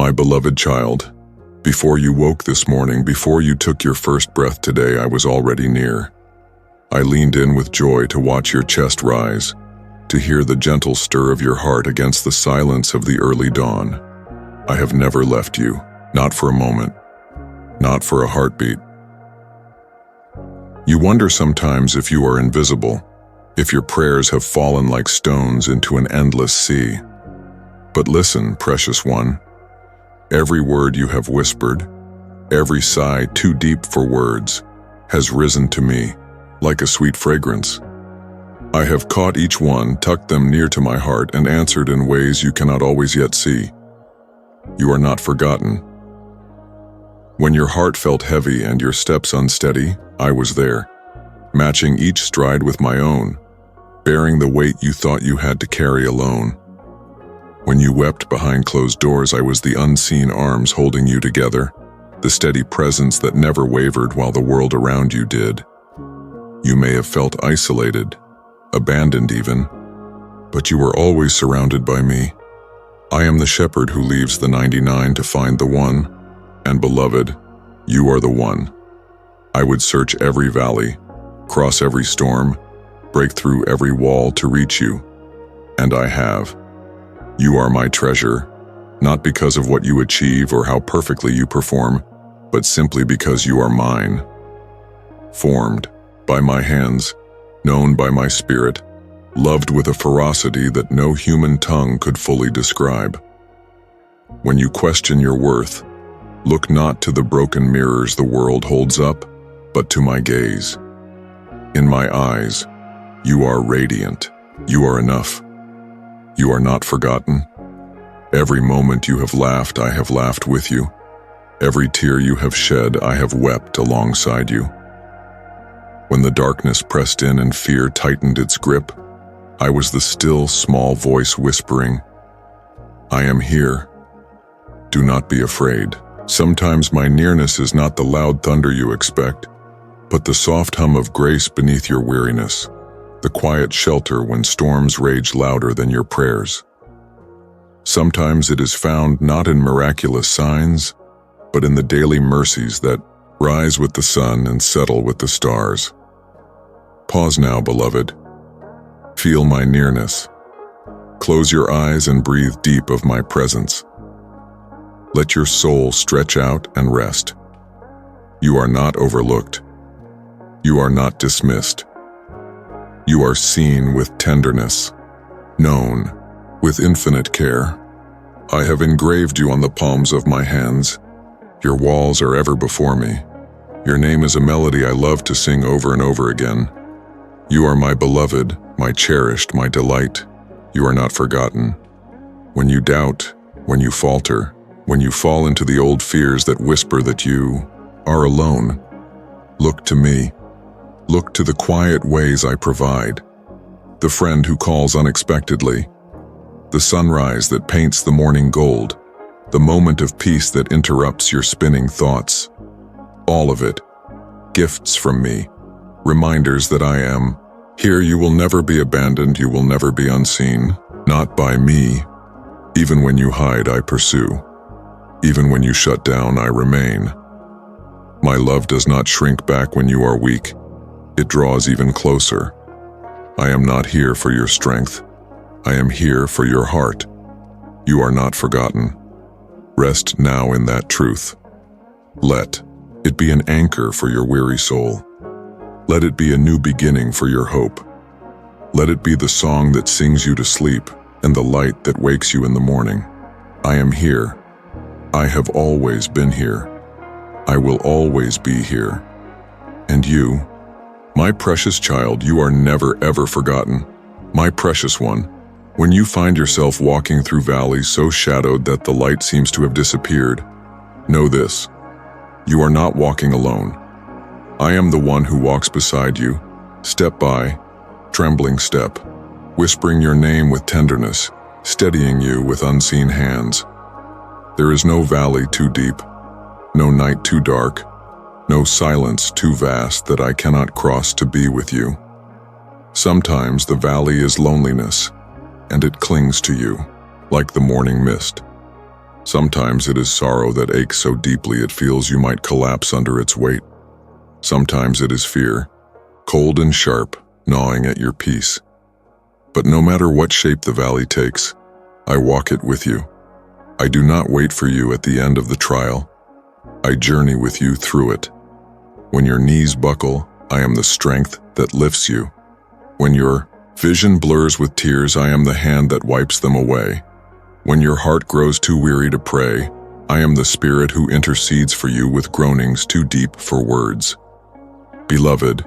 My beloved child, before you woke this morning, before you took your first breath today, I was already near. I leaned in with joy to watch your chest rise, to hear the gentle stir of your heart against the silence of the early dawn. I have never left you, not for a moment, not for a heartbeat. You wonder sometimes if you are invisible, if your prayers have fallen like stones into an endless sea. But listen, precious one. Every word you have whispered, every sigh too deep for words, has risen to me like a sweet fragrance. I have caught each one, tucked them near to my heart, and answered in ways you cannot always yet see. You are not forgotten. When your heart felt heavy and your steps unsteady, I was there, matching each stride with my own, bearing the weight you thought you had to carry alone. When you wept behind closed doors, I was the unseen arms holding you together, the steady presence that never wavered while the world around you did. You may have felt isolated, abandoned even, but you were always surrounded by me. I am the shepherd who leaves the 99 to find the one, and beloved, you are the one. I would search every valley, cross every storm, break through every wall to reach you, and I have. You are my treasure, not because of what you achieve or how perfectly you perform, but simply because you are mine. Formed by my hands, known by my spirit, loved with a ferocity that no human tongue could fully describe. When you question your worth, look not to the broken mirrors the world holds up, but to my gaze. In my eyes, you are radiant. You are enough. You are not forgotten. Every moment you have laughed, I have laughed with you. Every tear you have shed, I have wept alongside you. When the darkness pressed in and fear tightened its grip, I was the still, small voice whispering, I am here. Do not be afraid. Sometimes my nearness is not the loud thunder you expect, but the soft hum of grace beneath your weariness, the quiet shelter when storms rage louder than your prayers. Sometimes it is found not in miraculous signs, but in the daily mercies that rise with the sun and settle with the stars. Pause now, beloved. Feel my nearness. Close your eyes and breathe deep of my presence. Let your soul stretch out and rest. You are not overlooked. You are not dismissed. You are seen with tenderness, known with infinite care. I have engraved you on the palms of my hands. Your walls are ever before me. Your name is a melody I love to sing over and over again. You are my beloved, my cherished, my delight. You are not forgotten. When you doubt, when you falter, when you fall into the old fears that whisper that you are alone, look to me. Look to the quiet ways I provide, the friend who calls unexpectedly, the sunrise that paints the morning gold, the moment of peace that interrupts your spinning thoughts. All of it, gifts from me, reminders that I am here. You will never be abandoned, you will never be unseen, not by me. Even when you hide, I pursue. Even when you shut down, I remain. My love does not shrink back when you are weak. It draws even closer. I am not here for your strength. I am here for your heart. You are not forgotten. Rest now in that truth. Let it be an anchor for your weary soul. Let it be a new beginning for your hope. Let it be the song that sings you to sleep and the light that wakes you in the morning. I am here. I have always been here. I will always be here. And you, my precious child, you are never ever forgotten. My precious one, when you find yourself walking through valleys so shadowed that the light seems to have disappeared, know this: you are not walking alone. I am the one who walks beside you, step by, trembling step, whispering your name with tenderness, steadying you with unseen hands. There is no valley too deep, no night too dark, no silence too vast that I cannot cross to be with you. Sometimes the valley is loneliness, and it clings to you, like the morning mist. Sometimes it is sorrow that aches so deeply it feels you might collapse under its weight. Sometimes it is fear, cold and sharp, gnawing at your peace. But no matter what shape the valley takes, I walk it with you. I do not wait for you at the end of the trial. I journey with you through it. When your knees buckle, I am the strength that lifts you. When your vision blurs with tears, I am the hand that wipes them away. When your heart grows too weary to pray, I am the spirit who intercedes for you with groanings too deep for words. Beloved,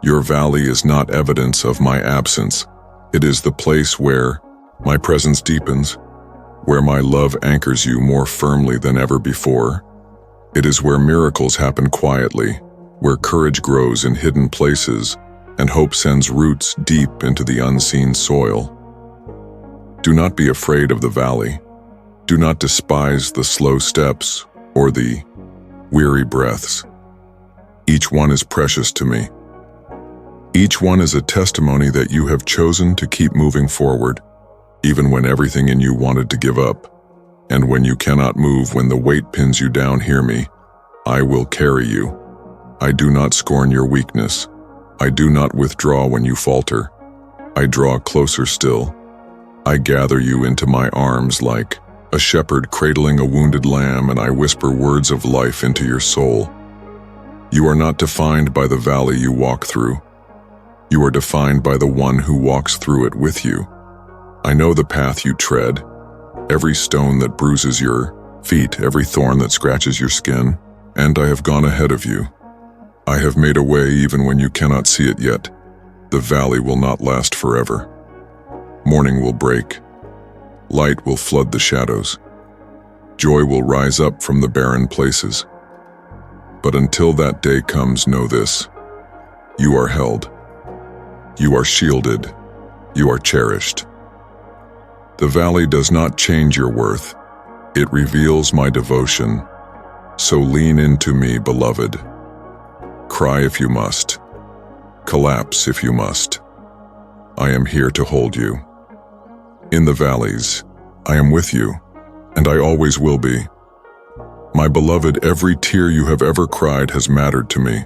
your valley is not evidence of my absence. It is the place where my presence deepens, where my love anchors you more firmly than ever before. It is where miracles happen quietly, where courage grows in hidden places, and hope sends roots deep into the unseen soil. Do not be afraid of the valley. Do not despise the slow steps or the weary breaths. Each one is precious to me. Each one is a testimony that you have chosen to keep moving forward, even when everything in you wanted to give up. And when you cannot move, when the weight pins you down, hear me. I will carry you. I do not scorn your weakness. I do not withdraw when you falter. I draw closer still. I gather you into my arms like a shepherd cradling a wounded lamb, and I whisper words of life into your soul. You are not defined by the valley you walk through. You are defined by the one who walks through it with you. I know the path you tread, every stone that bruises your feet, every thorn that scratches your skin, and I have gone ahead of you. I have made a way even when you cannot see it yet. The valley will not last forever. Morning will break. Light will flood the shadows. Joy will rise up from the barren places. But until that day comes, know this: you are held. You are shielded. You are cherished. The valley does not change your worth. It reveals my devotion. So lean into me, beloved. Cry if you must. Collapse if you must. I am here to hold you. In the valleys, I am with you, and I always will be. My beloved, every tear you have ever cried has mattered to me.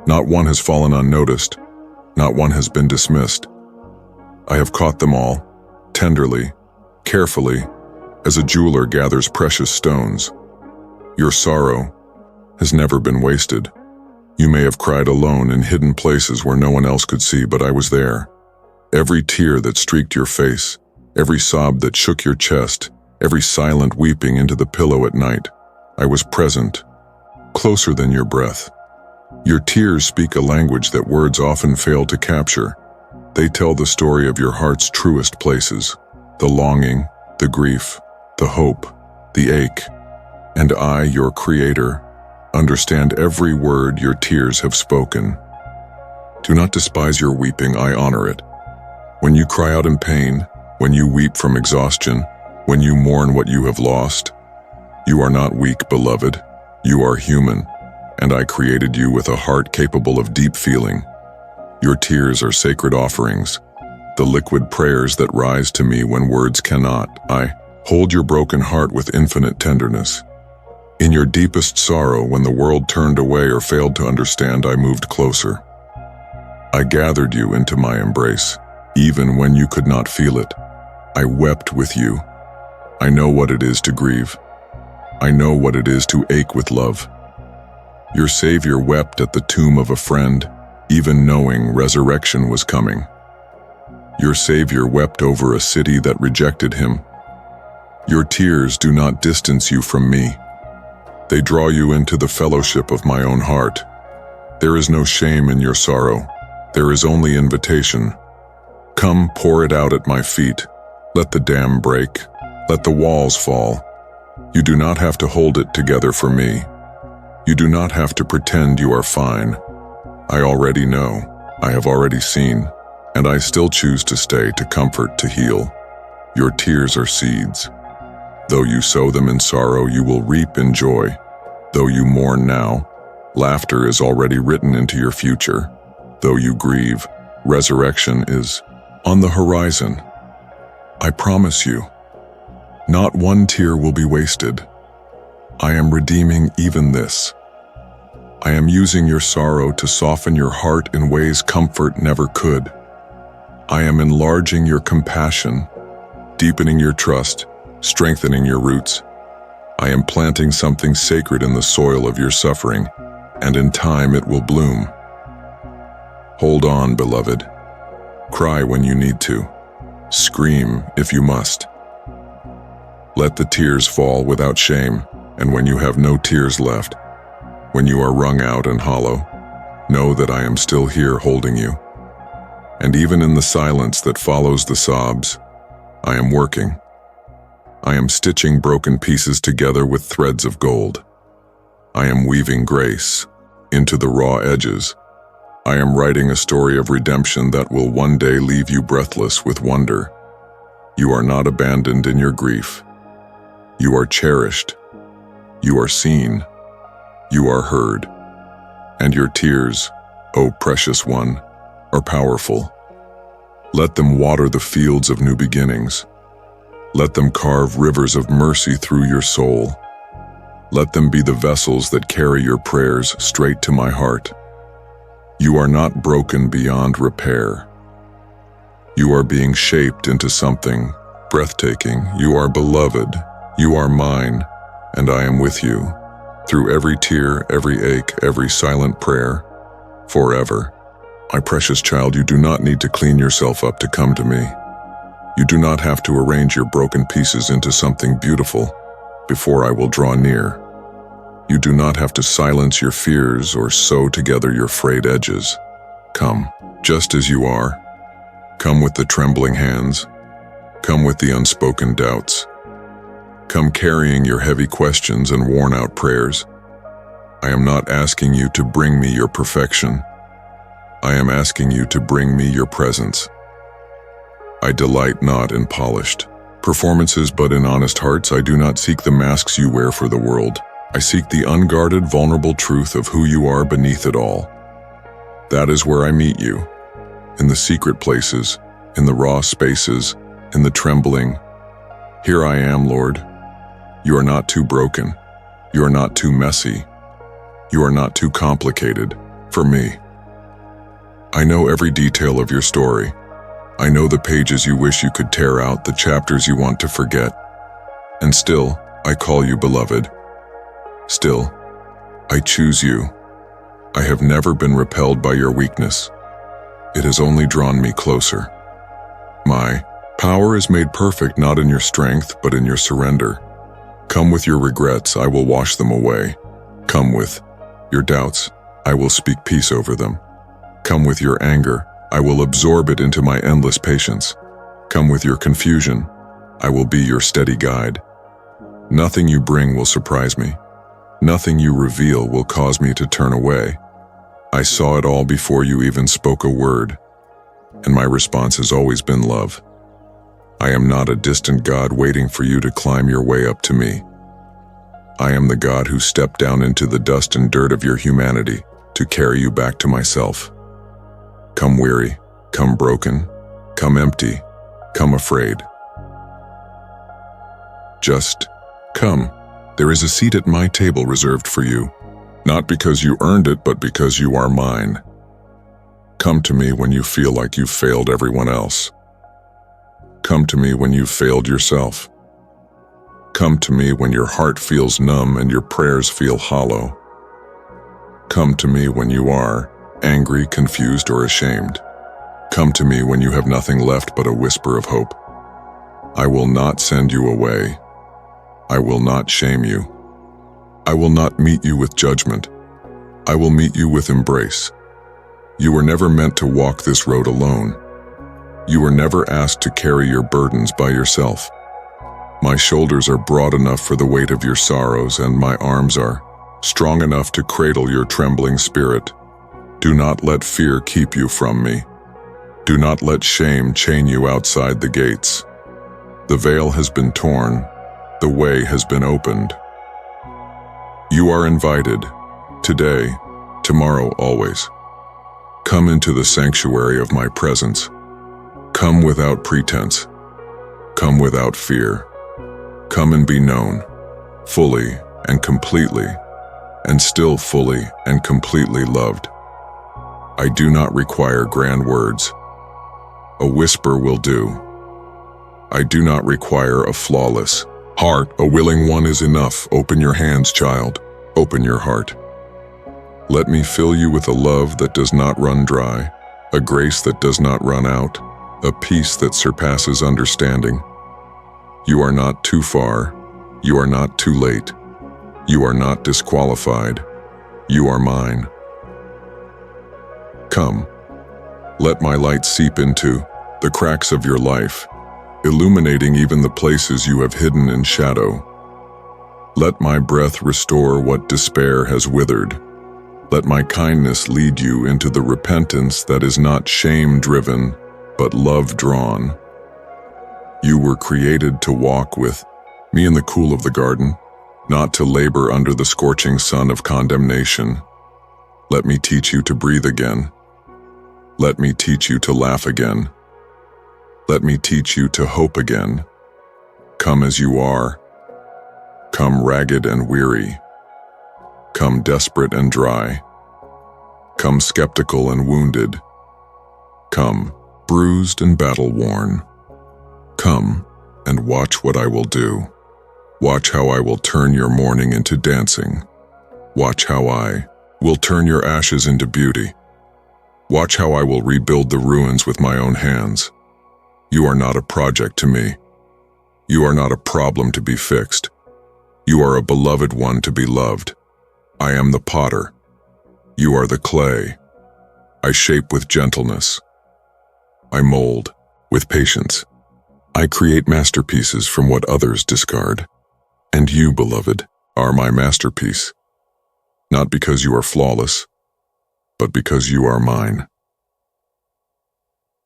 Not one has fallen unnoticed. Not one has been dismissed. I have caught them all, tenderly, carefully, as a jeweler gathers precious stones. Your sorrow has never been wasted. You may have cried alone in hidden places where no one else could see, but I was there. Every tear that streaked your face, every sob that shook your chest, every silent weeping into the pillow at night, I was present, closer than your breath. Your tears speak a language that words often fail to capture. They tell the story of your heart's truest places, the longing, the grief, the hope, the ache. And I, your creator, understand every word your tears have spoken. Do not despise your weeping, I honor it. When you cry out in pain, when you weep from exhaustion, when you mourn what you have lost, you are not weak, beloved. You are human, and I created you with a heart capable of deep feeling. Your tears are sacred offerings, the liquid prayers that rise to me when words cannot. I hold your broken heart with infinite tenderness. In your deepest sorrow, when the world turned away or failed to understand, I moved closer. I gathered you into my embrace, even when you could not feel it. I wept with you. I know what it is to grieve. I know what it is to ache with love. Your Savior wept at the tomb of a friend, even knowing resurrection was coming. Your Savior wept over a city that rejected him. Your tears do not distance you from me. They draw you into the fellowship of my own heart. There is no shame in your sorrow. There is only invitation. Come, pour it out at my feet. Let the dam break. Let the walls fall. You do not have to hold it together for me. You do not have to pretend you are fine. I already know. I have already seen. And I still choose to stay, to comfort, to heal. Your tears are seeds. Though you sow them in sorrow, you will reap in joy. Though you mourn now, laughter is already written into your future. Though you grieve, resurrection is on the horizon. I promise you, Not one tear will be wasted. I am redeeming even this. I am using your sorrow to soften your heart in ways comfort never could. I am enlarging your compassion, deepening your trust, strengthening your roots. I am planting something sacred in the soil of your suffering, and in time it will bloom. Hold on, beloved. Cry when you need to. Scream if you must. Let the tears fall without shame, and when you have no tears left, when you are wrung out and hollow, know that I am still here holding you. And even in the silence that follows the sobs, I am working. I am stitching broken pieces together with threads of gold. I am weaving grace into the raw edges. I am writing a story of redemption that will one day leave you breathless with wonder. You are not abandoned in your grief. You are cherished. You are seen. You are heard. And your tears, O precious one, are powerful. Let them water the fields of new beginnings. Let them carve rivers of mercy through your soul. Let them be the vessels that carry your prayers straight to my heart. You are not broken beyond repair. You are being shaped into something breathtaking. You are beloved. You are mine, and I am with you, through every tear, every ache, every silent prayer, forever. My precious child, you do not need to clean yourself up to come to me. You do not have to arrange your broken pieces into something beautiful before I will draw near. You do not have to silence your fears or sew together your frayed edges. Come, just as you are. Come with the trembling hands. Come with the unspoken doubts. Come carrying your heavy questions and worn-out prayers. I am not asking you to bring me your perfection. I am asking you to bring me your presence. I delight not in polished performances, but in honest hearts. I do not seek the masks you wear for the world. I seek the unguarded, vulnerable truth of who you are beneath it all. That is where I meet you, in the secret places, in the raw spaces, in the trembling. Here I am, Lord. You are not too broken. You are not too messy. You are not too complicated for me. I know every detail of your story. I know the pages you wish you could tear out, the chapters you want to forget. And still, I call you beloved. Still, I choose you. I have never been repelled by your weakness. It has only drawn me closer. My power is made perfect not in your strength, but in your surrender. Come with your regrets, I will wash them away. Come with your doubts, I will speak peace over them. Come with your anger, I will absorb it into my endless patience. Come with your confusion, I will be your steady guide. Nothing you bring will surprise me. Nothing you reveal will cause me to turn away. I saw it all before you even spoke a word, and my response has always been love. I am not a distant God waiting for you to climb your way up to me. I am the God who stepped down into the dust and dirt of your humanity to carry you back to myself. Come weary, come broken, come empty, come afraid. Just come. There is a seat at my table reserved for you, not because you earned it, but because you are mine. Come to me when you feel like you've failed everyone else. Come to me when you've failed yourself. Come to me when your heart feels numb and your prayers feel hollow. Come to me when you are angry, confused, or ashamed. Come to me when you have nothing left but a whisper of hope. I will not send you away. I will not shame you. I will not meet you with judgment. I will meet you with embrace. You were never meant to walk this road alone. You were never asked to carry your burdens by yourself. My shoulders are broad enough for the weight of your sorrows, and my arms are strong enough to cradle your trembling spirit. Do not let fear keep you from me. Do not let shame chain you outside the gates. The veil has been torn. The way has been opened. You are invited, today, tomorrow, always. Come into the sanctuary of my presence. Come without pretense. Come without fear. Come and be known, fully and completely, and still fully and completely loved. I do not require grand words. A whisper will do. I do not require a flawless heart. A willing one is enough. Open your hands, child. Open your heart. Let me fill you with a love that does not run dry, a grace that does not run out, a peace that surpasses understanding. You are not too far. You are not too late. You are not disqualified. You are mine. Come, let my light seep into the cracks of your life, illuminating even the places you have hidden in shadow. Let my breath restore what despair has withered. Let my kindness lead you into the repentance that is not shame-driven, but love-drawn. You were created to walk with me in the cool of the garden, not to labor under the scorching sun of condemnation. Let me teach you to breathe again. Let me teach you to laugh again. Let me teach you to hope again. Come as you are. Come ragged and weary. Come desperate and dry. Come skeptical and wounded. Come bruised and battle-worn. Come and watch what I will do. Watch how I will turn your mourning into dancing. Watch how I will turn your ashes into beauty. Watch how I will rebuild the ruins with my own hands. You are not a project to me. You are not a problem to be fixed. You are a beloved one to be loved. I am the potter. You are the clay. I shape with gentleness. I mold with patience. I create masterpieces from what others discard. And you, beloved, are my masterpiece. Not because you are flawless, but because you are mine.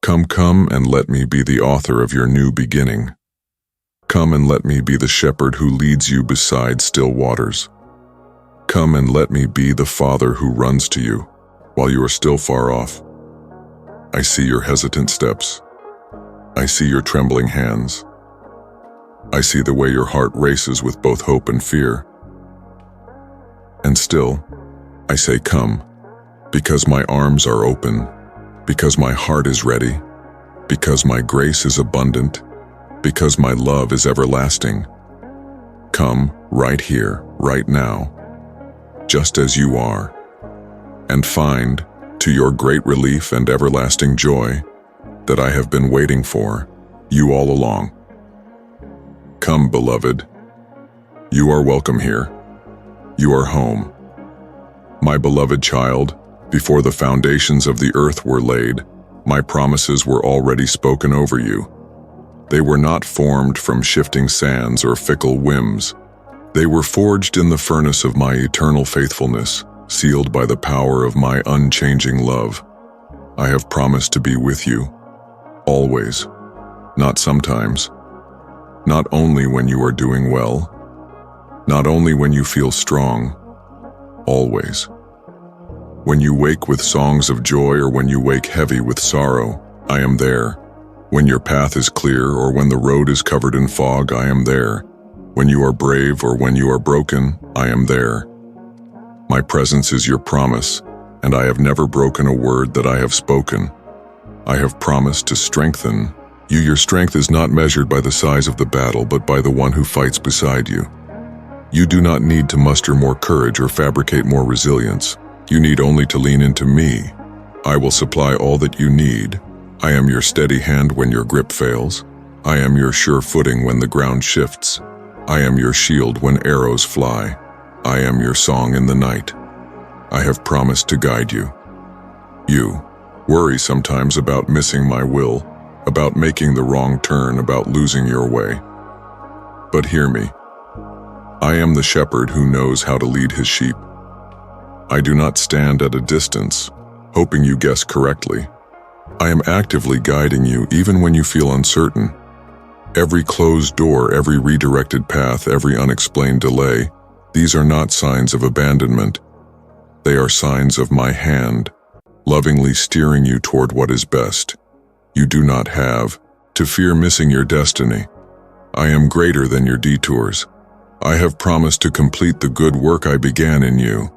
Come and let me be the author of your new beginning. Come and let me be the shepherd who leads you beside still waters. Come and let me be the father who runs to you while you are still far off. I see your hesitant steps. I see your trembling hands. I see the way your heart races with both hope and fear. And still, I say come, because my arms are open, because my heart is ready, because my grace is abundant, because my love is everlasting. Come right here, right now, just as you are, and find, to your great relief and everlasting joy, that I have been waiting for, you all along. Come, beloved. You are welcome here. You are home. My beloved child, before the foundations of the earth were laid, my promises were already spoken over you. They were not formed from shifting sands or fickle whims. They were forged in the furnace of my eternal faithfulness, sealed by the power of my unchanging love. I have promised to be with you, always, not sometimes. Not only when you are doing well, not only when you feel strong, always. When you wake with songs of joy or when you wake heavy with sorrow, I am there. When your path is clear or when the road is covered in fog, I am there. When you are brave or when you are broken, I am there. My presence is your promise, and I have never broken a word that I have spoken. I have promised to strengthen you. Your strength is not measured by the size of the battle, but by the one who fights beside you. You do not need to muster more courage or fabricate more resilience. You need only to lean into me. I will supply all that you need. I am your steady hand when your grip fails. I am your sure footing when the ground shifts. I am your shield when arrows fly. I am your song in the night. I have promised to guide you. You worry sometimes about missing my will, about making the wrong turn, about losing your way. But hear me. I am the shepherd who knows how to lead his sheep. I do not stand at a distance, hoping you guess correctly. I am actively guiding you even when you feel uncertain. Every closed door, every redirected path, every unexplained delay, these are not signs of abandonment. They are signs of my hand, lovingly steering you toward what is best. You do not have to fear missing your destiny. I am greater than your detours. I have promised to complete the good work I began in you.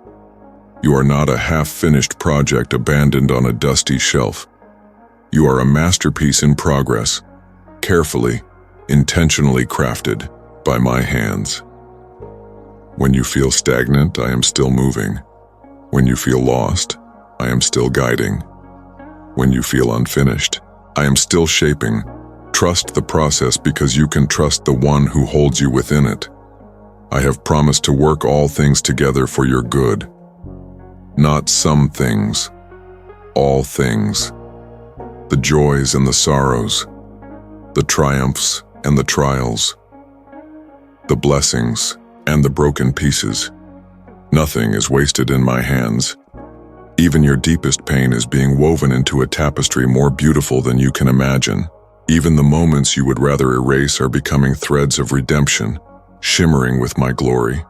You are not a half-finished project abandoned on a dusty shelf. You are a masterpiece in progress, carefully, intentionally crafted by my hands. When you feel stagnant, I am still moving. When you feel lost, I am still guiding. When you feel unfinished, I am still shaping. Trust the process because you can trust the one who holds you within it. I have promised to work all things together for your good. Not some things, all things. The joys and the sorrows, the triumphs and the trials, the blessings and the broken pieces. Nothing is wasted in my hands. Even your deepest pain is being woven into a tapestry more beautiful than you can imagine. Even the moments you would rather erase are becoming threads of redemption, shimmering with my glory.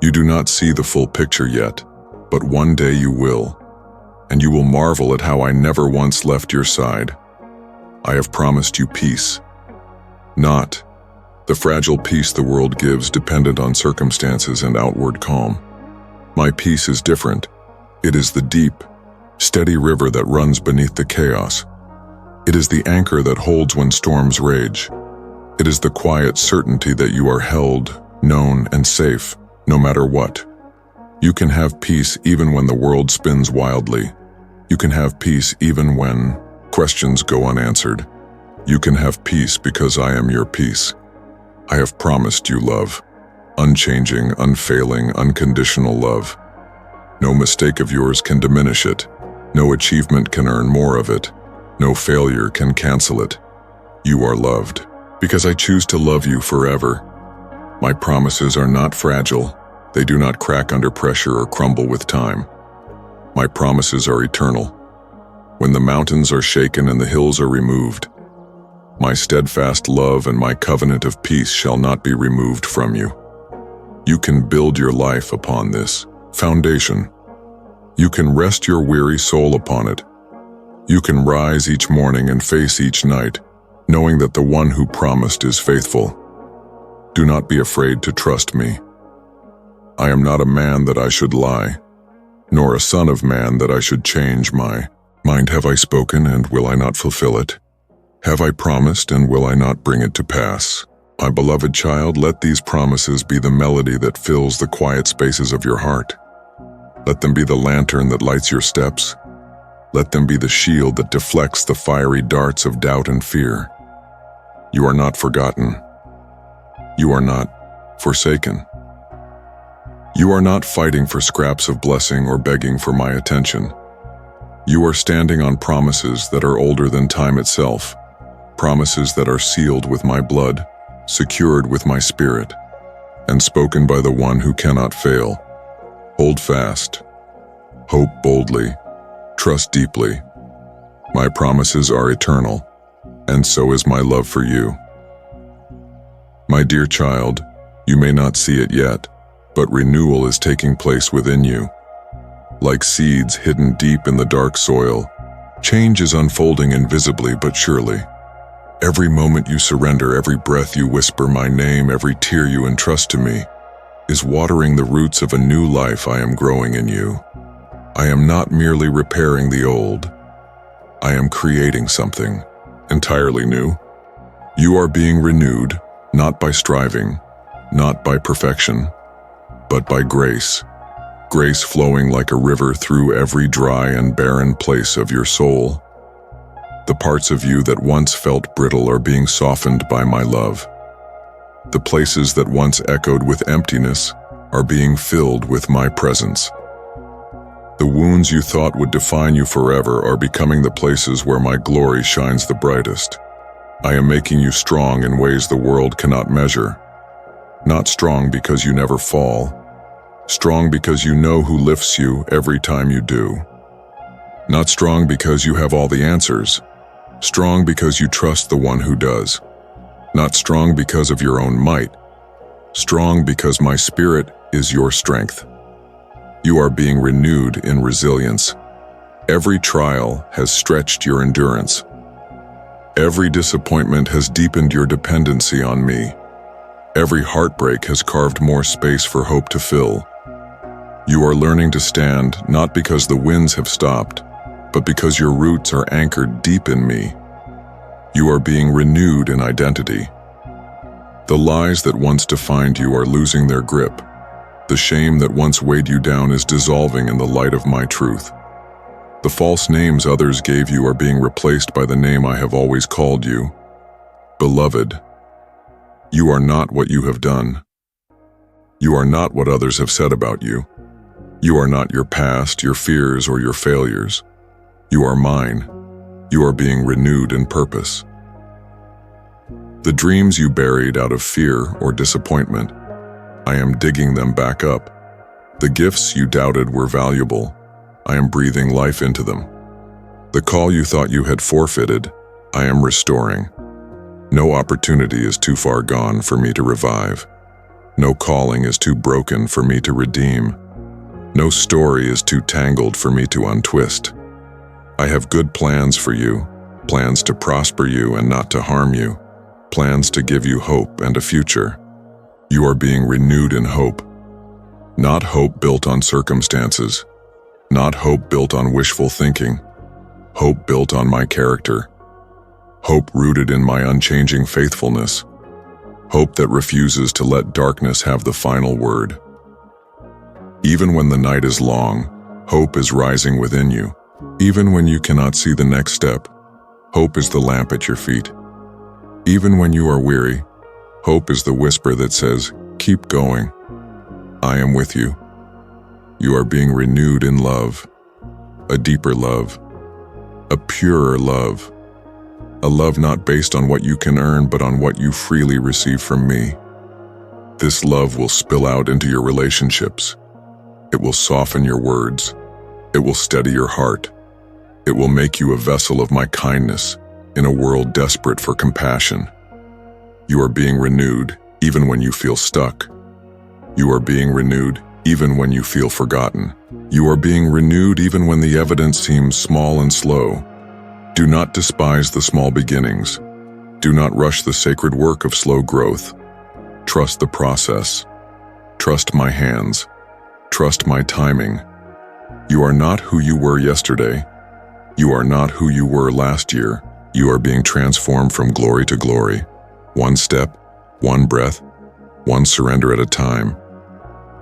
You do not see the full picture yet, but one day you will, and you will marvel at how I never once left your side. I have promised you peace, not the fragile peace the world gives dependent on circumstances and outward calm. My peace is different. It is the deep, steady river that runs beneath the chaos. It is the anchor that holds when storms rage. It is the quiet certainty that you are held, known, and safe, no matter what. You can have peace even when the world spins wildly. You can have peace even when questions go unanswered. You can have peace because I am your peace. I have promised you love, unchanging, unfailing, unconditional love. No mistake of yours can diminish it. No achievement can earn more of it. No failure can cancel it. You are loved, because I choose to love you forever. My promises are not fragile. They do not crack under pressure or crumble with time. My promises are eternal. When the mountains are shaken and the hills are removed, my steadfast love and my covenant of peace shall not be removed from you. You can build your life upon this foundation. You can rest your weary soul upon it. You can rise each morning and face each night, knowing that the one who promised is faithful. Do not be afraid to trust me. I am not a man that I should lie, nor a son of man that I should change my mind. Have I spoken, and will I not fulfill it? Have I promised, and will I not bring it to pass? My beloved child, let these promises be the melody that fills the quiet spaces of your heart. Let them be the lantern that lights your steps. Let them be the shield that deflects the fiery darts of doubt and fear. You are not forgotten. You are not forsaken. You are not fighting for scraps of blessing or begging for my attention. You are standing on promises that are older than time itself, promises that are sealed with my blood, secured with my spirit, and spoken by the one who cannot fail. Hold fast, hope boldly, trust deeply. My promises are eternal, and so is my love for you. My dear child, you may not see it yet, but renewal is taking place within you. Like seeds hidden deep in the dark soil, change is unfolding invisibly but surely. Every moment you surrender, every breath you whisper my name, every tear you entrust to me, is watering the roots of a new life I am growing in you. I am not merely repairing the old. I am creating something entirely new. You are being renewed, not by striving, not by perfection, but by grace. Grace flowing like a river through every dry and barren place of your soul. The parts of you that once felt brittle are being softened by my love. The places that once echoed with emptiness are being filled with my presence. The wounds you thought would define you forever are becoming the places where my glory shines the brightest. I am making you strong in ways the world cannot measure. Not strong because you never fall. Strong because you know who lifts you every time you do. Not strong because you have all the answers. Strong because you trust the one who does. Not strong because of your own might. Strong because my spirit is your strength. You are being renewed in resilience. Every trial has stretched your endurance. Every disappointment has deepened your dependency on me. Every heartbreak has carved more space for hope to fill. You are learning to stand not because the winds have stopped, but because your roots are anchored deep in me. You are being renewed in identity. The lies that once defined you are losing their grip. The shame that once weighed you down is dissolving in the light of my truth. The false names others gave you are being replaced by the name I have always called you. Beloved, you are not what you have done. You are not what others have said about you. You are not your past, your fears, or your failures. You are mine. You are being renewed in purpose. The dreams you buried out of fear or disappointment, I am digging them back up. The gifts you doubted were valuable, I am breathing life into them. The call you thought you had forfeited, I am restoring. No opportunity is too far gone for me to revive. No calling is too broken for me to redeem. No story is too tangled for me to untwist. I have good plans for you, plans to prosper you and not to harm you, plans to give you hope and a future. You are being renewed in hope. Not hope built on circumstances, not hope built on wishful thinking, hope built on my character, hope rooted in my unchanging faithfulness, hope that refuses to let darkness have the final word. Even when the night is long, hope is rising within you. Even when you cannot see the next step, hope is the lamp at your feet. Even when you are weary, hope is the whisper that says, keep going. I am with you. You are being renewed in love, a deeper love, a purer love, a love not based on what you can earn but on what you freely receive from me. This love will spill out into your relationships. It will soften your words. It will steady your heart. It will make you a vessel of my kindness in a world desperate for compassion. You are being renewed even when you feel stuck. You are being renewed even when you feel forgotten. You are being renewed even when the evidence seems small and slow. Do not despise the small beginnings. Do not rush the sacred work of slow growth. Trust the process. Trust my hands. Trust my timing. You are not who you were yesterday. You are not who you were last year. You are being transformed from glory to glory. One step, one breath, one surrender at a time.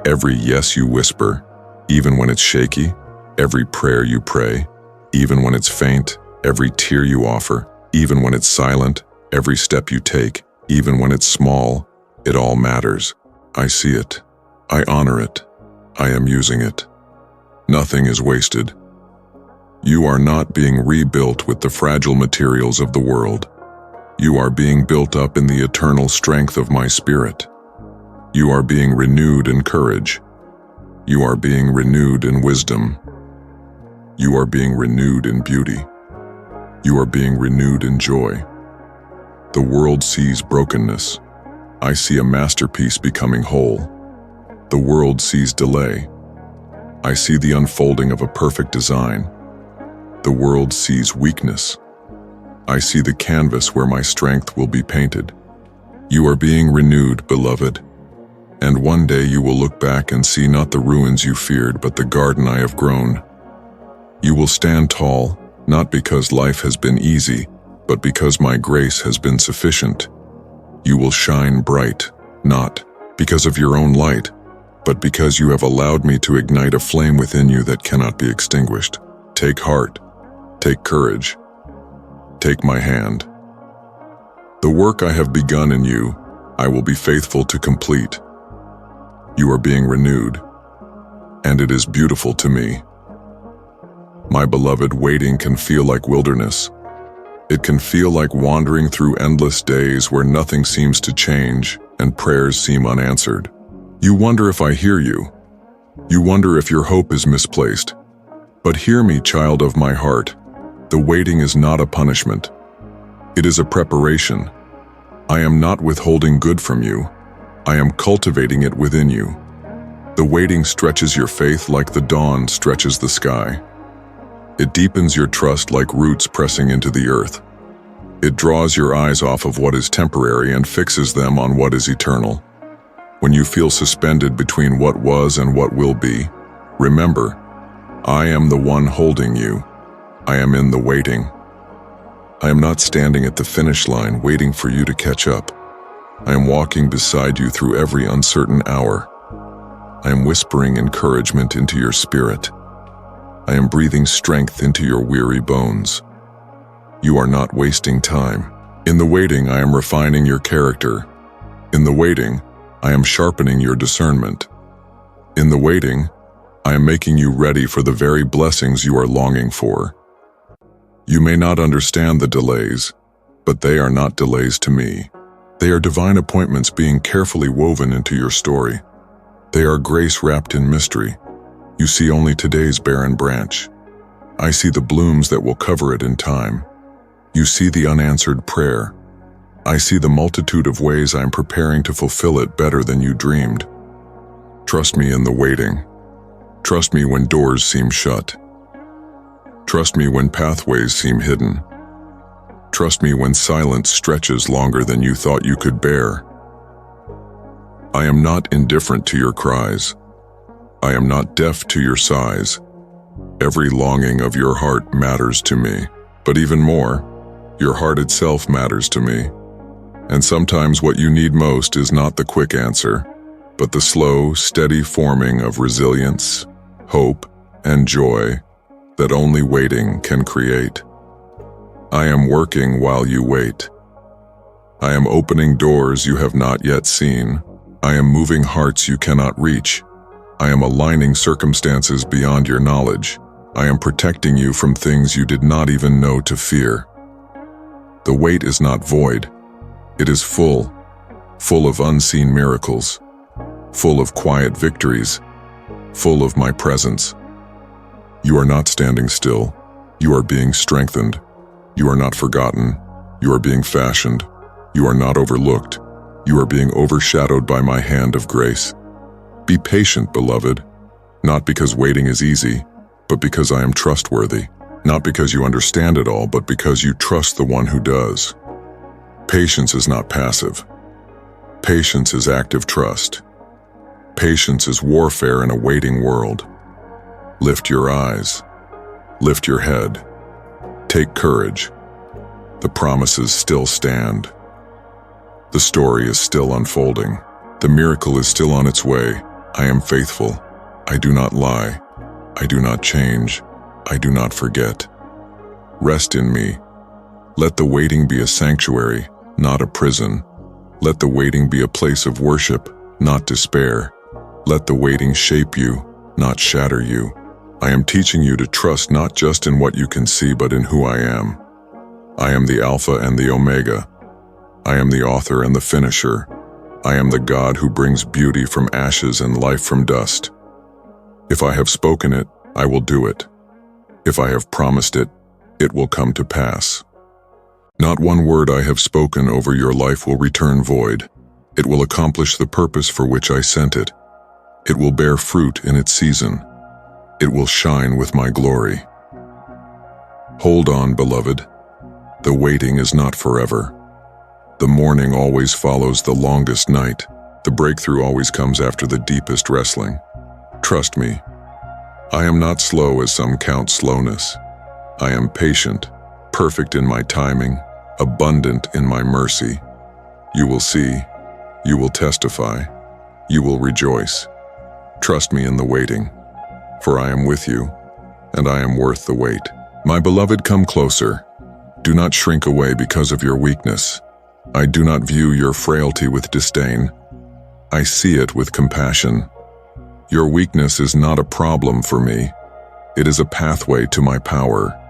Every yes you whisper, even when it's shaky, every prayer you pray, even when it's faint, every tear you offer, even when it's silent, every step you take, even when it's small, it all matters. I see it. I honor it. I am using it. Nothing is wasted. You are not being rebuilt with the fragile materials of the world. You are being built up in the eternal strength of my spirit. You are being renewed in courage. You are being renewed in wisdom. You are being renewed in beauty. You are being renewed in joy. The world sees brokenness. I see a masterpiece becoming whole. The world sees delay. I see the unfolding of a perfect design. The world sees weakness. I see the canvas where my strength will be painted. You are being renewed, beloved. And one day you will look back and see not the ruins you feared, but the garden I have grown. You will stand tall, not because life has been easy, but because my grace has been sufficient. You will shine bright, not because of your own light, but because you have allowed me to ignite a flame within you that cannot be extinguished. Take heart. Take courage. Take my hand. The work I have begun in you, I will be faithful to complete. You are being renewed, and it is beautiful to me. My beloved, waiting can feel like wilderness. It can feel like wandering through endless days where nothing seems to change and prayers seem unanswered. You wonder if I hear you. You wonder if your hope is misplaced. But hear me, child of my heart. The waiting is not a punishment. It is a preparation. I am not withholding good from you. I am cultivating it within you. The waiting stretches your faith like the dawn stretches the sky. It deepens your trust like roots pressing into the earth. It draws your eyes off of what is temporary and fixes them on what is eternal. When you feel suspended between what was and what will be, remember, I am the one holding you. I am in the waiting. I am not standing at the finish line waiting for you to catch up. I am walking beside you through every uncertain hour. I am whispering encouragement into your spirit. I am breathing strength into your weary bones. You are not wasting time. In the waiting, I am refining your character. In the waiting, I am sharpening your discernment. In the waiting, I am making you ready for the very blessings you are longing for. You may not understand the delays, but they are not delays to me. They are divine appointments being carefully woven into your story. They are grace wrapped in mystery. You see only today's barren branch. I see the blooms that will cover it in time. You see the unanswered prayer. I see the multitude of ways I am preparing to fulfill it better than you dreamed. Trust me in the waiting. Trust me when doors seem shut. Trust me when pathways seem hidden. Trust me when silence stretches longer than you thought you could bear. I am not indifferent to your cries. I am not deaf to your sighs. Every longing of your heart matters to me, but even more, your heart itself matters to me. And sometimes what you need most is not the quick answer, but the slow, steady forming of resilience, hope, and joy that only waiting can create. I am working while you wait. I am opening doors you have not yet seen. I am moving hearts you cannot reach. I am aligning circumstances beyond your knowledge. I am protecting you from things you did not even know to fear. The wait is not void. It is full of unseen miracles, full of quiet victories, full of my presence. You are not standing still. You are being strengthened. You are not forgotten. You are being fashioned. You are not overlooked. You are being overshadowed by my hand of grace. Be patient, beloved, not because waiting is easy, but because I am trustworthy, not because you understand it all, but because you trust the one who does. Patience is not passive. Patience is active trust. Patience is warfare in a waiting world. Lift your eyes. Lift your head. Take courage. The promises still stand. The story is still unfolding. The miracle is still on its way. I am faithful. I do not lie. I do not change. I do not forget. Rest in me. Let the waiting be a sanctuary, not a prison. Let the waiting be a place of worship, not despair. Let the waiting shape you, not shatter you. I am teaching you to trust not just in what you can see, but in who I am. I am the Alpha and the Omega. I am the author and the finisher. I am the God who brings beauty from ashes and life from dust. If I have spoken it, I will do it. If I have promised it, it will come to pass. Not one word I have spoken over your life will return void. It will accomplish the purpose for which I sent it. It will bear fruit in its season. It will shine with my glory. Hold on, beloved. The waiting is not forever. The morning always follows the longest night. The breakthrough always comes after the deepest wrestling. Trust me. I am not slow as some count slowness. I am patient, perfect in my timing, abundant in my mercy. You will see, you will testify, you will rejoice. Trust me in the waiting, for I am with you, and I am worth the wait. My beloved, come closer. Do not shrink away because of your weakness. I do not view your frailty with disdain. I see it with compassion. Your weakness is not a problem for me. It is a pathway to my power.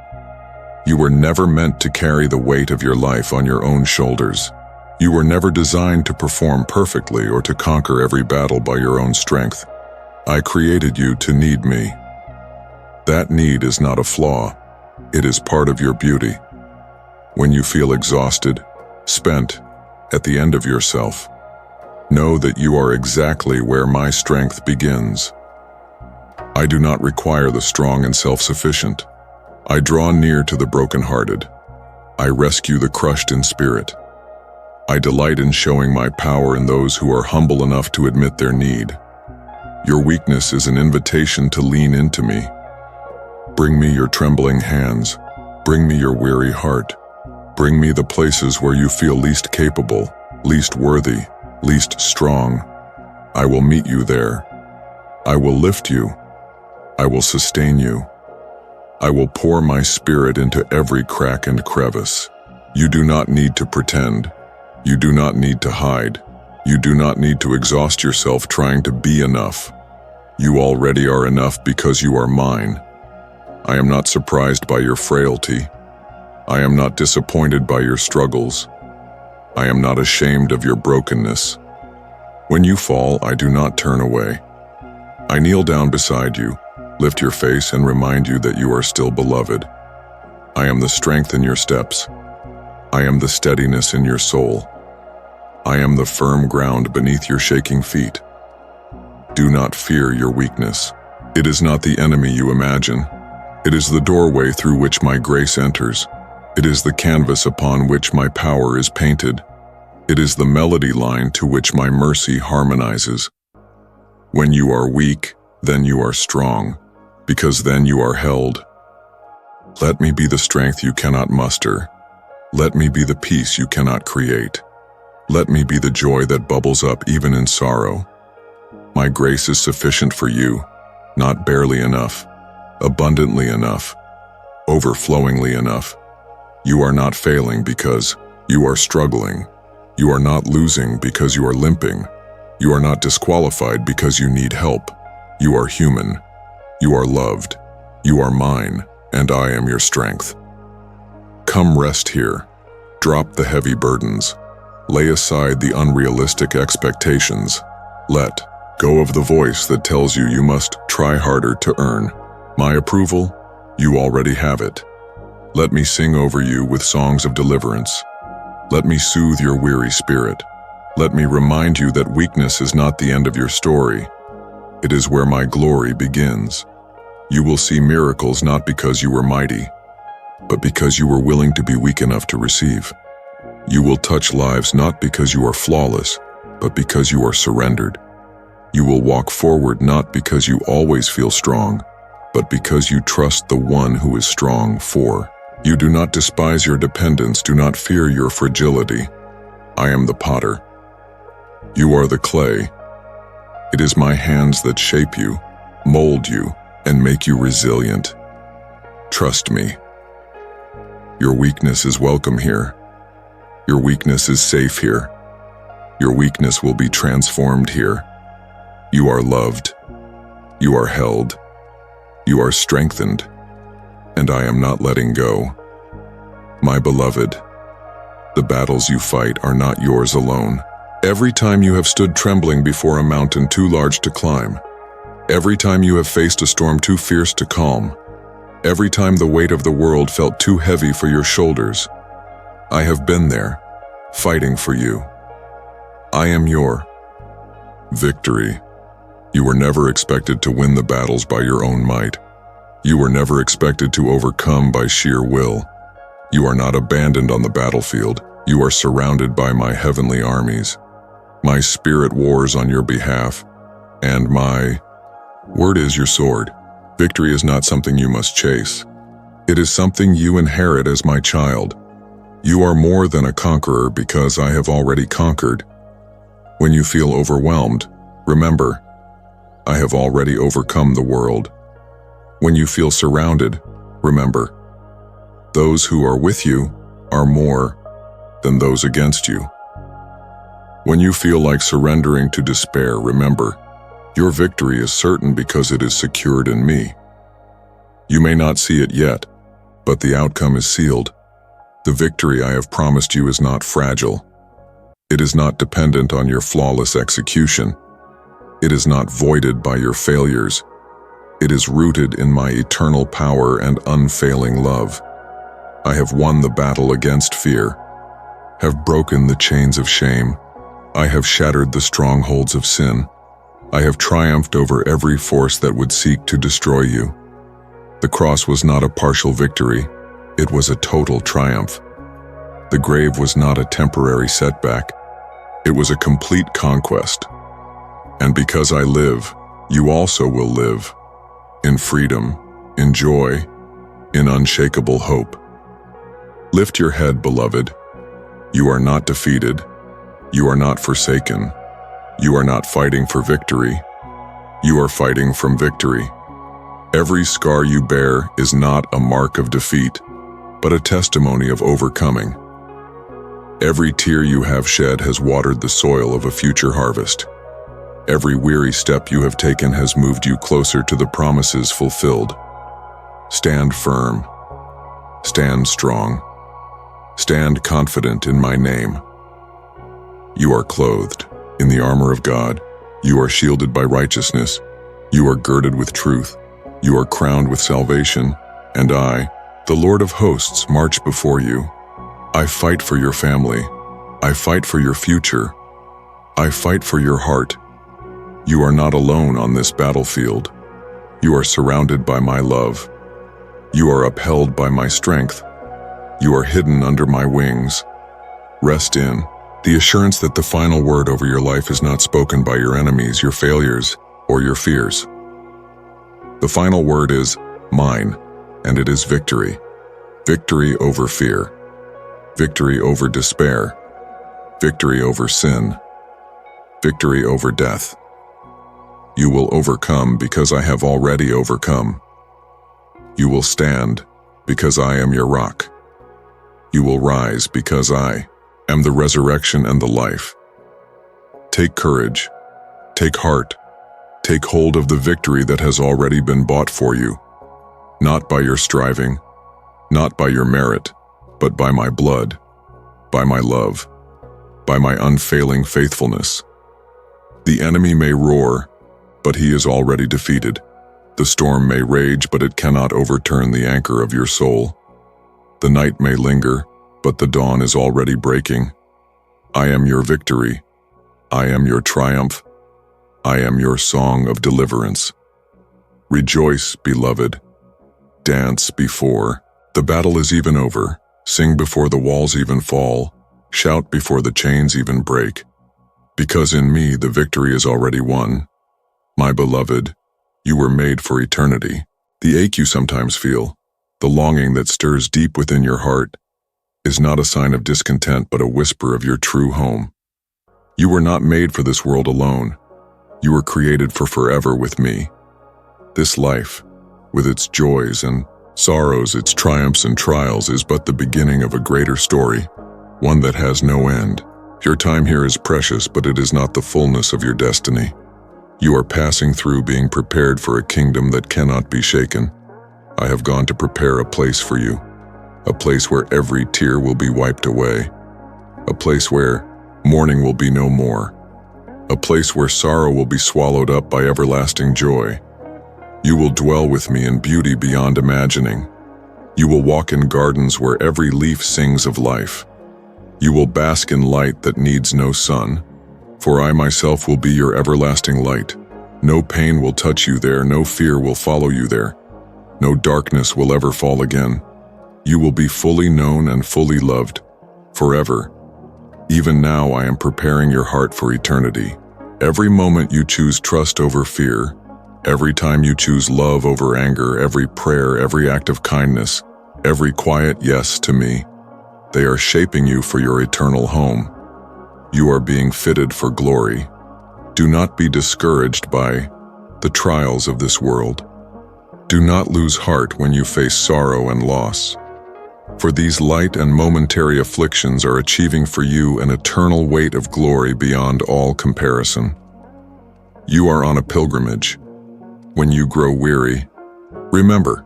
You were never meant to carry the weight of your life on your own shoulders. You were never designed to perform perfectly or to conquer every battle by your own strength. I created you to need me. That need is not a flaw. It is part of your beauty. When you feel exhausted, spent, at the end of yourself, know that you are exactly where my strength begins. I do not require the strong and self-sufficient. I draw near to the brokenhearted. I rescue the crushed in spirit. I delight in showing my power in those who are humble enough to admit their need. Your weakness is an invitation to lean into me. Bring me your trembling hands. Bring me your weary heart. Bring me the places where you feel least capable, least worthy, least strong. I will meet you there. I will lift you. I will sustain you. I will pour my spirit into every crack and crevice. You do not need to pretend. You do not need to hide. You do not need to exhaust yourself trying to be enough. You already are enough because you are mine. I am not surprised by your frailty. I am not disappointed by your struggles. I am not ashamed of your brokenness. When you fall, I do not turn away. I kneel down beside you, lift your face, and remind you that you are still beloved. I am the strength in your steps. I am the steadiness in your soul. I am the firm ground beneath your shaking feet. Do not fear your weakness. It is not the enemy you imagine. It is the doorway through which my grace enters. It is the canvas upon which my power is painted. It is the melody line to which my mercy harmonizes. When you are weak, then you are strong, because then you are held. Let me be the strength you cannot muster. Let me be the peace you cannot create. Let me be the joy that bubbles up even in sorrow. My grace is sufficient for you, not barely enough, abundantly enough, overflowingly enough. You are not failing because you are struggling. You are not losing because you are limping. You are not disqualified because you need help. You are human. You are loved. You are mine, and I am your strength. Come rest here. Drop the heavy burdens. Lay aside the unrealistic expectations. Let go of the voice that tells you you must try harder to earn my approval. You already have it. Let me sing over you with songs of deliverance. Let me soothe your weary spirit. Let me remind you that weakness is not the end of your story. It is where my glory begins. You will see miracles not because you were mighty, but because you were willing to be weak enough to receive. You will touch lives not because you are flawless, but because you are surrendered. You will walk forward not because you always feel strong, but because you trust the one who is strong for. You do not despise your dependence, do not fear your fragility. I am the potter. You are the clay. It is my hands that shape you, mold you, and make you resilient. Trust me. Your weakness is welcome here. Your weakness is safe here. Your weakness will be transformed here. You are loved. You are held. You are strengthened. And I am not letting go. My beloved, the battles you fight are not yours alone. Every time you have stood trembling before a mountain too large to climb, every time you have faced a storm too fierce to calm, every time the weight of the world felt too heavy for your shoulders, I have been there, fighting for you. I am your victory. You were never expected to win the battles by your own might. You were never expected to overcome by sheer will. You are not abandoned on the battlefield. You are surrounded by my heavenly armies. My spirit wars on your behalf, and my word is your sword. Victory is not something you must chase. It is something you inherit as my child. You are more than a conqueror because I have already conquered. When you feel overwhelmed, remember, I have already overcome the world. When you feel surrounded, remember, those who are with you are more than those against you. When you feel like surrendering to despair, remember, your victory is certain because it is secured in me. You may not see it yet, but the outcome is sealed. The victory I have promised you is not fragile. It is not dependent on your flawless execution. It is not voided by your failures. It is rooted in my eternal power and unfailing love. I have won the battle against fear, have broken the chains of shame. I have shattered the strongholds of sin. I have triumphed over every force that would seek to destroy you. The cross was not a partial victory. It was a total triumph. The grave was not a temporary setback. It was a complete conquest. And because I live, you also will live. In freedom, in joy, in unshakable hope. Lift your head, beloved. You are not defeated. You are not forsaken. You are not fighting for victory. You are fighting from victory. Every scar you bear is not a mark of defeat, but a testimony of overcoming. Every tear you have shed has watered the soil of a future harvest. Every weary step you have taken has moved you closer to the promises fulfilled. Stand firm. Stand strong. Stand confident in my name. You are clothed in the armor of God. You are shielded by righteousness. You are girded with truth. You are crowned with salvation. And I, the Lord of hosts, march before you. I fight for your family. I fight for your future. I fight for your heart. You are not alone on this battlefield. You are surrounded by my love. You are upheld by my strength. You are hidden under my wings. Rest in the assurance that the final word over your life is not spoken by your enemies, your failures, or your fears. The final word is mine, and it is victory. Victory over fear. Victory over despair. Victory over sin. Victory over death. You will overcome because I have already overcome. You will stand because I am your rock. You will rise because I am the resurrection and the life. Take courage. Take heart. Take hold of the victory that has already been bought for you, not by your striving, not by your merit, but by my blood, by my love, by my unfailing faithfulness. The enemy may roar, but he is already defeated. The storm may rage, but it cannot overturn the anchor of your soul. The night may linger, but the dawn is already breaking. I am your victory. I am your triumph. I am your song of deliverance. Rejoice, beloved. Dance before the battle is even over. Sing before the walls even fall. Shout before the chains even break. Because in me the victory is already won. My beloved, you were made for eternity. The ache you sometimes feel, the longing that stirs deep within your heart, is not a sign of discontent but a whisper of your true home. You were not made for this world alone. You were created for forever with me. This life, with its joys and sorrows, its triumphs and trials, is but the beginning of a greater story, one that has no end. Your time here is precious, but it is not the fullness of your destiny. You are passing through, being prepared for a kingdom that cannot be shaken. I have gone to prepare a place for you, a place where every tear will be wiped away, a place where mourning will be no more, a place where sorrow will be swallowed up by everlasting joy. You will dwell with me in beauty beyond imagining. You will walk in gardens where every leaf sings of life. You will bask in light that needs no sun, for I myself will be your everlasting light. No pain will touch you there, no fear will follow you there. No darkness will ever fall again. You will be fully known and fully loved, forever. Even now I am preparing your heart for eternity. Every moment you choose trust over fear, every time you choose love over anger, every prayer, every act of kindness, every quiet yes to me, they are shaping you for your eternal home. You are being fitted for glory. Do not be discouraged by the trials of this world. Do not lose heart when you face sorrow and loss. For these light and momentary afflictions are achieving for you an eternal weight of glory beyond all comparison. You are on a pilgrimage. When you grow weary, remember,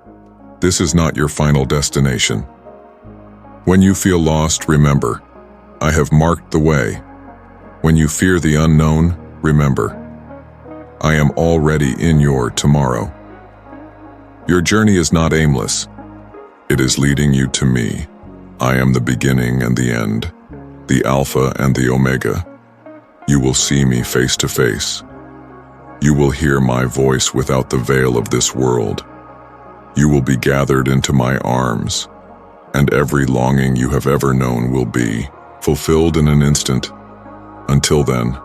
this is not your final destination. When you feel lost, remember, I have marked the way. When you fear the unknown, remember, I am already in your tomorrow. Your journey is not aimless. It is leading you to me. I am the beginning and the end, the Alpha and the Omega. You will see me face to face. You will hear my voice without the veil of this world. You will be gathered into my arms. and every longing you have ever known will be fulfilled in an instant. Until then,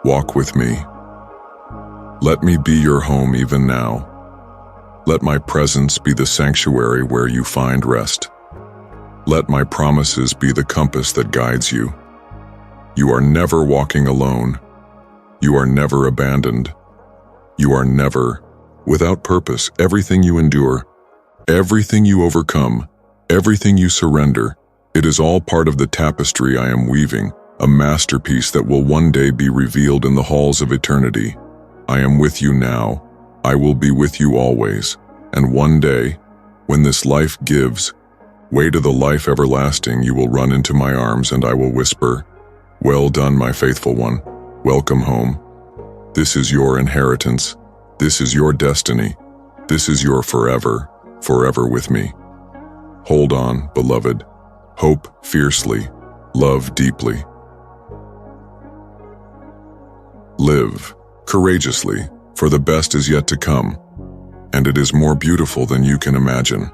walk with me. Let me be your home even now. Let my presence be the sanctuary where you find rest. Let my promises be the compass that guides you. You are never walking alone. You are never abandoned. You are never without purpose. Everything you endure, everything you overcome, everything you surrender, it is all part of the tapestry I am weaving, a masterpiece that will one day be revealed in the halls of eternity. I am with you now. I will be with you always. And one day, when this life gives way to the life everlasting, you will run into my arms and I will whisper, "Well done, my faithful one. Welcome home. This is your inheritance. This is your destiny. This is your forever, forever with me." Hold on, beloved. Hope fiercely. Love deeply. Live courageously, for the best is yet to come, and it is more beautiful than you can imagine.